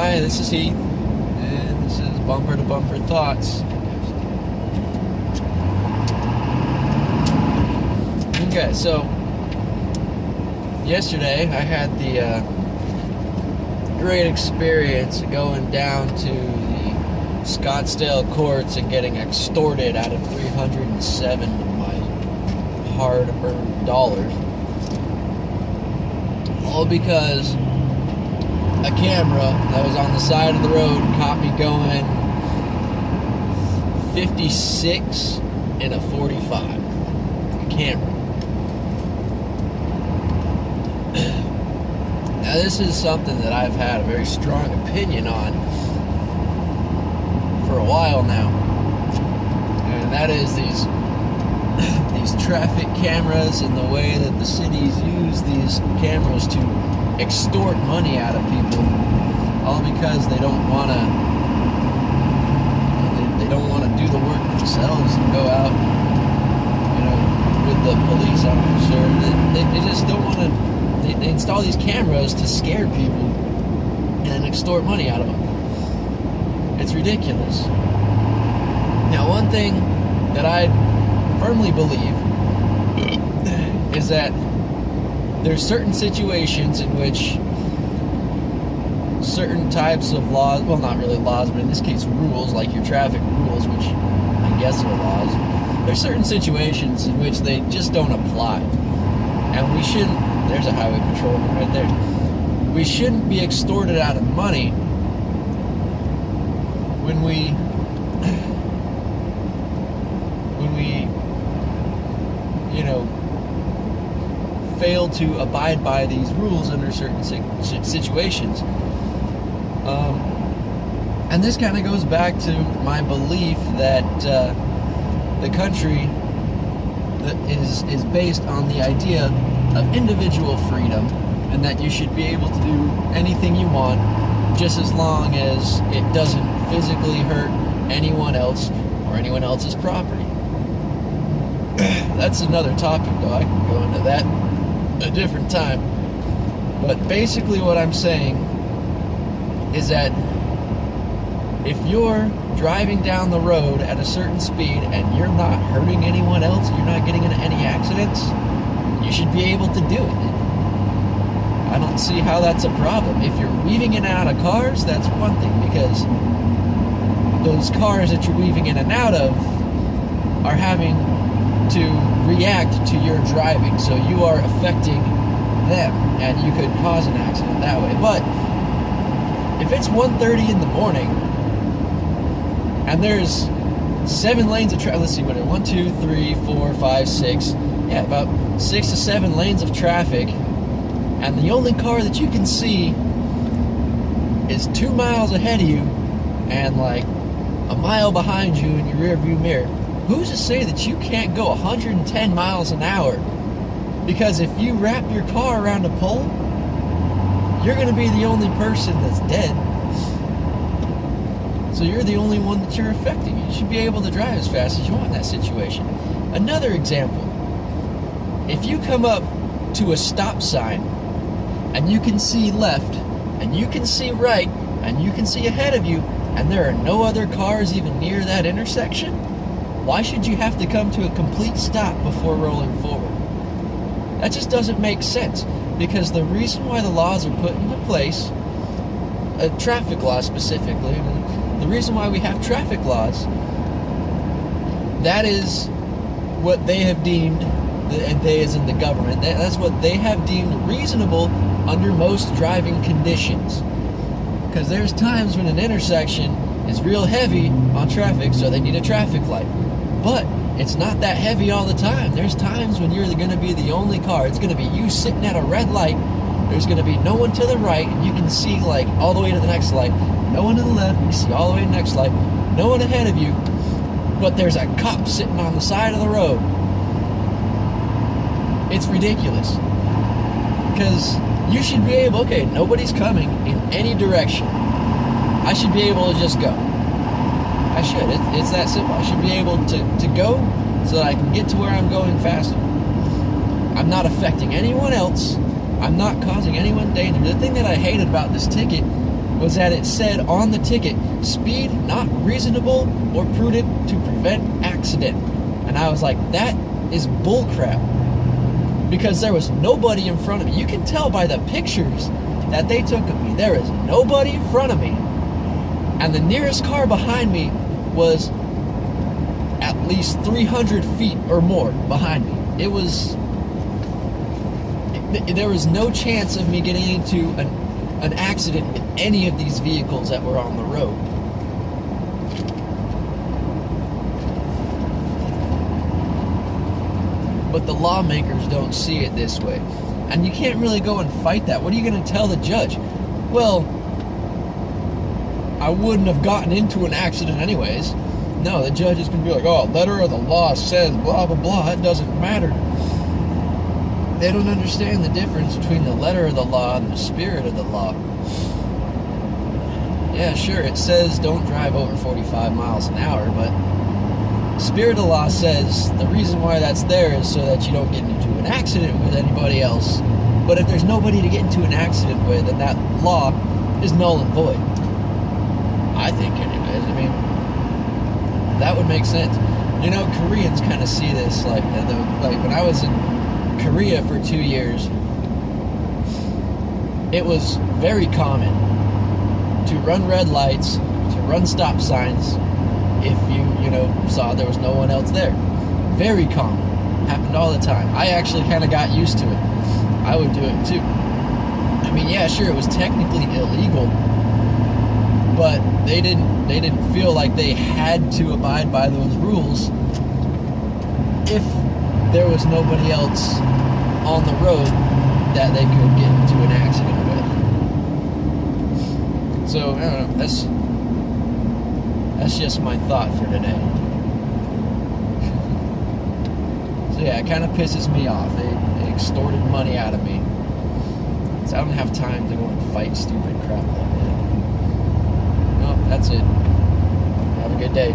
Hi, this is Heath, and this is Bumper to Bumper Thoughts. Okay, so yesterday I had the great experience of going down to the Scottsdale courts and getting extorted out of 307 of my hard-earned dollars. All because a camera that was on the side of the road caught me going 56 in a 45. A camera. Now this is something that I've had a very strong opinion on for a while now. And that is these traffic cameras and the way that the cities use these cameras to extort money out of people, all because they don't want to do the work themselves and go out, with the police officer. They just don't want to. They install these cameras to scare people and then extort money out of them. It's ridiculous. Now, one thing that I firmly believe is that there's certain situations in which certain types of laws, well, not really laws, but in this case rules, like your traffic rules, which I guess are laws, there's certain situations in which they just don't apply. And we shouldn't, there's a highway patrolman right there, we shouldn't be extorted out of money when we fail to abide by these rules under certain situations. And this kind of goes back to my belief that the country that is based on the idea of individual freedom, and that you should be able to do anything you want just as long as it doesn't physically hurt anyone else or anyone else's property. That's another topic, though. I can go into that a different time. But basically what I'm saying is that if you're driving down the road at a certain speed and you're not hurting anyone else, you're not getting into any accidents, you should be able to do it. I don't see how that's a problem. If you're weaving in and out of cars, that's one thing, because those cars that you're weaving in and out of are having to react to your driving, so you are affecting them, and you could cause an accident that way. But if it's 1:30 in the morning and there's 7 lanes of traffic, let's see, what are 1, 2, 3, 4, 5, 6, yeah, about 6 to 7 lanes of traffic, and the only car that you can see is 2 miles ahead of you and like a mile behind you in your rear view mirror, who's to say that you can't go 110 miles an hour? Because if you wrap your car around a pole, you're going to be the only person that's dead. So you're the only one that you're affecting. You should be able to drive as fast as you want in that situation. Another example, if you come up to a stop sign and you can see left and you can see right and you can see ahead of you and there are no other cars even near that intersection, why should you have to come to a complete stop before rolling forward? That just doesn't make sense, because the reason why the laws are put into place, traffic laws specifically, the reason why we have traffic laws, that is what they have deemed, and they as in the government, that's what they have deemed reasonable under most driving conditions. Because there's times when an intersection is real heavy on traffic, so they need a traffic light. But it's not that heavy all the time. There's times when you're going to be the only car. It's going to be you sitting at a red light. There's going to be no one to the right, and you can see like all the way to the next light. No one to the left, you can see all the way to the next light. No one ahead of you, but there's a cop sitting on the side of the road. It's ridiculous. Because you should be able, okay, nobody's coming in any direction. I should be able to just go. I should. It's that simple. I should be able to go so that I can get to where I'm going faster. I'm not affecting anyone else. I'm not causing anyone danger. The thing that I hated about this ticket was that it said on the ticket, speed not reasonable or prudent to prevent accident. And I was like, that is bullcrap. Because there was nobody in front of me. You can tell by the pictures that they took of me. There is nobody in front of me. And the nearest car behind me was at least 300 feet or more behind me. There was no chance of me getting into an accident with any of these vehicles that were on the road. But the lawmakers don't see it this way. And you can't really go and fight that. What are you going to tell the judge? Well, I wouldn't have gotten into an accident anyways. No, the judge is going to be like, oh, letter of the law says blah, blah, blah. It doesn't matter. They don't understand the difference between the letter of the law and the spirit of the law. Yeah, sure, it says don't drive over 45 miles an hour, but spirit of the law says the reason why that's there is so that you don't get into an accident with anybody else. But if there's nobody to get into an accident with, then that law is null and void. I think anyways. I mean, that would make sense. You know, Koreans kind of see this like when I was in Korea for 2 years, it was very common to run red lights, to run stop signs if you saw there was no one else there. Very common. Happened all the time. I actually kind of got used to it. I would do it too. I mean, yeah, sure, it was technically illegal, but they didn't feel like they had to abide by those rules if there was nobody else on the road that they could get into an accident with. So, I don't know, that's just my thought for today. So yeah, it kind of pisses me off. They extorted money out of me. So I don't have time to go and fight stupid crap like that. Well, that's it. Have a good day.